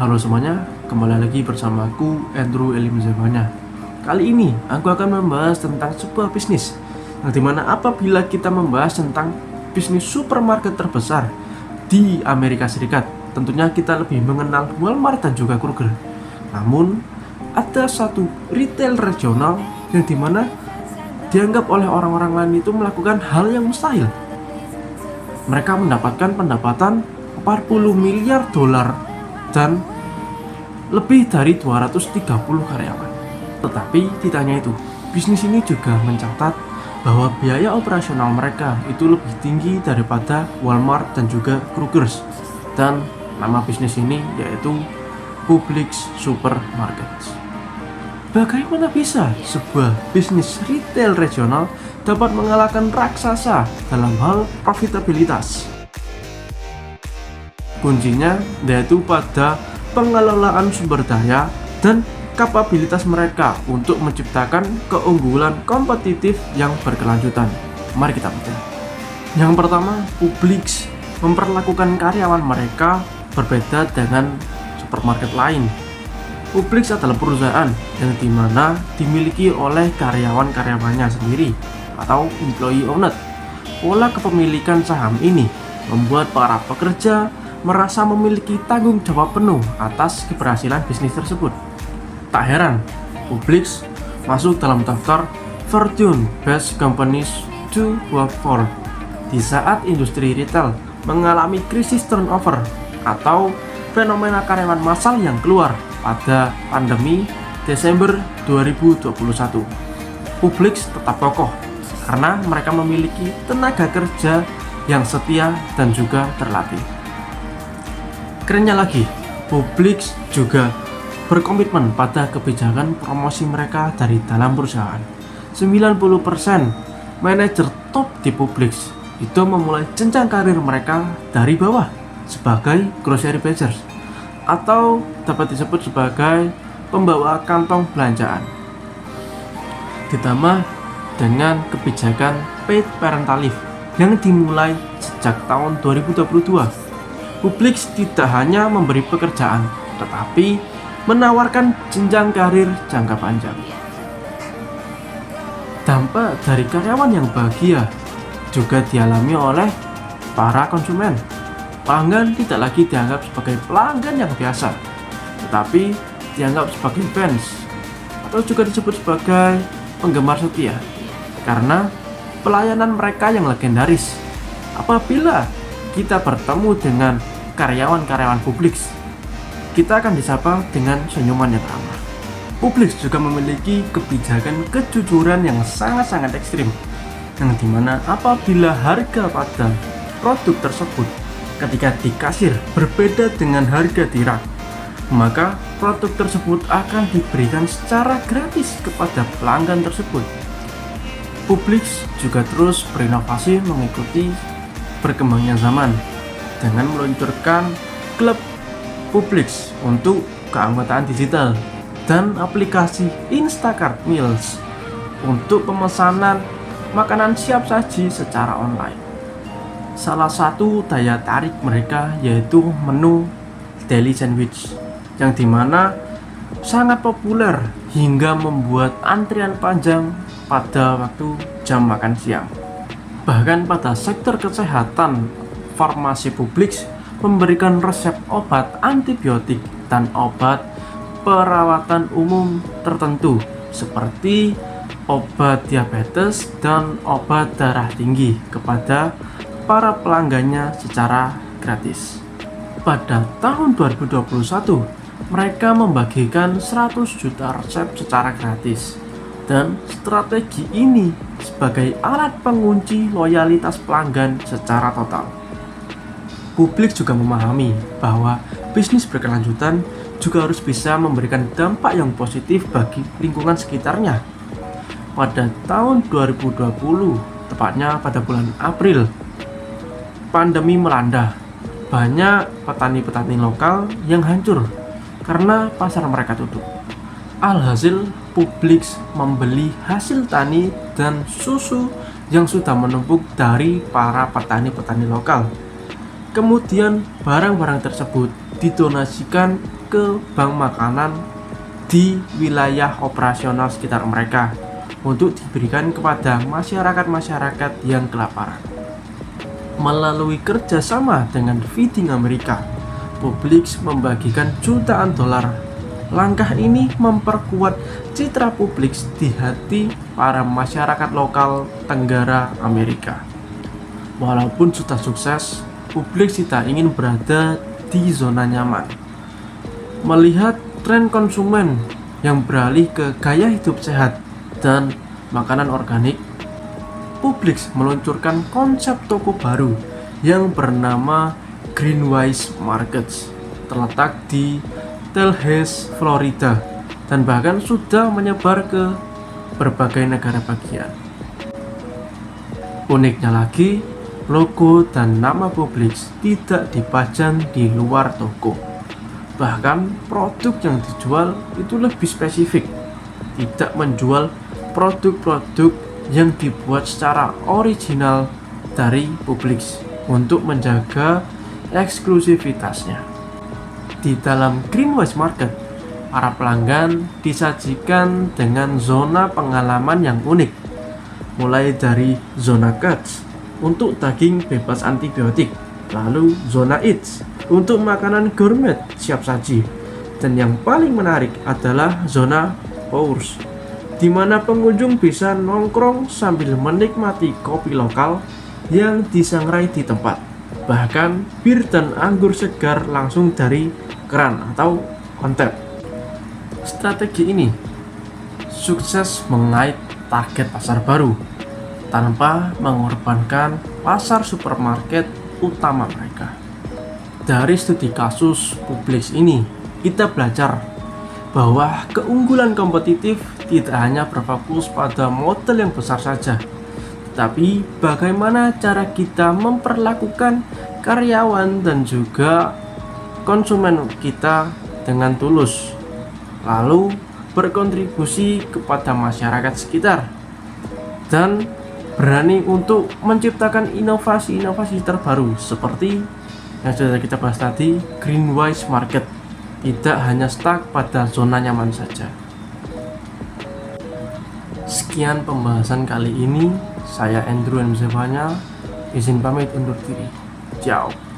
Halo semuanya, kembali lagi bersama aku Andrew Elimzamanya. Kali ini aku akan membahas tentang sebuah bisnis yang dimana apabila kita membahas tentang bisnis supermarket terbesar di Amerika Serikat, tentunya kita lebih mengenal Walmart dan juga Kroger. Namun ada satu retail regional yang dimana dianggap oleh orang-orang lain itu melakukan hal yang mustahil. Mereka mendapatkan pendapatan 40 miliar dolar dan lebih dari 230 karyawan. Tetapi tidak hanya itu, bisnis ini juga mencatat bahwa biaya operasional mereka itu lebih tinggi daripada Walmart dan juga Kroger. Dan nama bisnis ini yaitu Publix Supermarket. Bagaimana bisa sebuah bisnis retail regional dapat mengalahkan raksasa dalam hal profitabilitas? Kuncinya yaitu pada pengelolaan sumber daya dan kapabilitas mereka untuk menciptakan keunggulan kompetitif yang berkelanjutan. Mari kita baca. Yang pertama, Publix memperlakukan karyawan mereka berbeda dengan supermarket lain. Publix adalah perusahaan yang dimana dimiliki oleh karyawan-karyawannya sendiri atau employee owned. Pola kepemilikan saham ini membuat para pekerja merasa memiliki tanggung jawab penuh atas keberhasilan bisnis tersebut. Tak heran, Publix masuk dalam daftar Fortune Best Companies to Work For di saat industri retail mengalami krisis turnover atau fenomena karyawan massal yang keluar pada pandemi Desember 2021. Publix tetap kokoh karena mereka memiliki tenaga kerja yang setia dan juga terlatih. Kerennya lagi, Publix juga berkomitmen pada kebijakan promosi mereka dari dalam perusahaan. 90% manajer top di Publix itu memulai jenjang karir mereka dari bawah sebagai grocery buyers atau dapat disebut sebagai pembawa kantong belanjaan. Ditambah dengan kebijakan paid parental leave yang dimulai sejak tahun 2022. Publix tidak hanya memberi pekerjaan, tetapi menawarkan jenjang karir jangka panjang. Dampak dari karyawan yang bahagia juga dialami oleh para konsumen. Pelanggan tidak lagi dianggap sebagai pelanggan yang biasa, tetapi dianggap sebagai fans atau juga disebut sebagai penggemar setia karena pelayanan mereka yang legendaris. Apabila kita bertemu dengan karyawan-karyawan Publix, kita akan disapa dengan senyuman yang ramah. Publix juga memiliki kebijakan kejujuran yang sangat-sangat ekstrim, yang dimana apabila harga pada produk tersebut ketika di kasir berbeda dengan harga di rak, maka produk tersebut akan diberikan secara gratis kepada pelanggan tersebut. Publix juga terus berinovasi mengikuti berkembangnya zaman dengan meluncurkan klub Publix untuk keanggotaan digital dan aplikasi Instacart Meals untuk pemesanan makanan siap saji secara online. Salah satu daya tarik mereka yaitu menu daily sandwich yang dimana sangat populer hingga membuat antrian panjang pada waktu jam makan siang. Bahkan pada sektor kesehatan, farmasi Publix memberikan resep obat antibiotik dan obat perawatan umum tertentu seperti obat diabetes dan obat darah tinggi kepada para pelanggannya secara gratis. Pada tahun 2021, mereka membagikan 100 juta resep secara gratis. Dan strategi ini sebagai alat pengunci loyalitas pelanggan secara total. Publix juga memahami bahwa bisnis berkelanjutan juga harus bisa memberikan dampak yang positif bagi lingkungan sekitarnya. Pada tahun 2020, tepatnya pada bulan April, pandemi melanda. Banyak petani-petani lokal yang hancur karena pasar mereka tutup. Alhasil, Publix membeli hasil tani dan susu yang sudah menumpuk dari para petani-petani lokal. Kemudian barang-barang tersebut didonasikan ke bank makanan di wilayah operasional sekitar mereka untuk diberikan kepada masyarakat-masyarakat yang kelaparan. Melalui kerjasama dengan Feeding America, Publix membagikan jutaan dolar. Langkah ini memperkuat citra Publix di hati para masyarakat lokal Tenggara Amerika. Walaupun sudah sukses, Publix tidak ingin berada di zona nyaman. Melihat tren konsumen yang beralih ke gaya hidup sehat dan makanan organik, Publix meluncurkan konsep toko baru yang bernama Greenwise Markets, terletak di Tallahassee, Florida, dan bahkan sudah menyebar ke berbagai negara bagian. Uniknya lagi, logo dan nama Publix tidak dipajang di luar toko. Bahkan produk yang dijual itu lebih spesifik, tidak menjual produk-produk yang dibuat secara original dari Publix untuk menjaga eksklusivitasnya. Di dalam Greenwise Market, para pelanggan disajikan dengan zona pengalaman yang unik, mulai dari zona Cuts untuk daging bebas antibiotik, lalu zona Eats untuk makanan gourmet siap saji, dan yang paling menarik adalah zona Pours, di mana pengunjung bisa nongkrong sambil menikmati kopi lokal yang disangrai di tempat, bahkan bir dan anggur segar langsung dari keran atau on tap. Strategi ini sukses mengait target pasar baru tanpa mengorbankan pasar supermarket utama mereka. Dari studi kasus Publix ini, kita belajar bahwa keunggulan kompetitif tidak hanya berfokus pada modal yang besar saja, tetapi bagaimana cara kita memperlakukan karyawan dan juga konsumen kita dengan tulus, lalu berkontribusi kepada masyarakat sekitar, dan berani untuk menciptakan inovasi-inovasi terbaru seperti yang sudah kita bahas tadi, Greenwise Market. Tidak hanya stuck pada zona nyaman saja. Sekian pembahasan kali ini. Saya Andrew M. Zevanya, izin pamit undur diri. Ciao.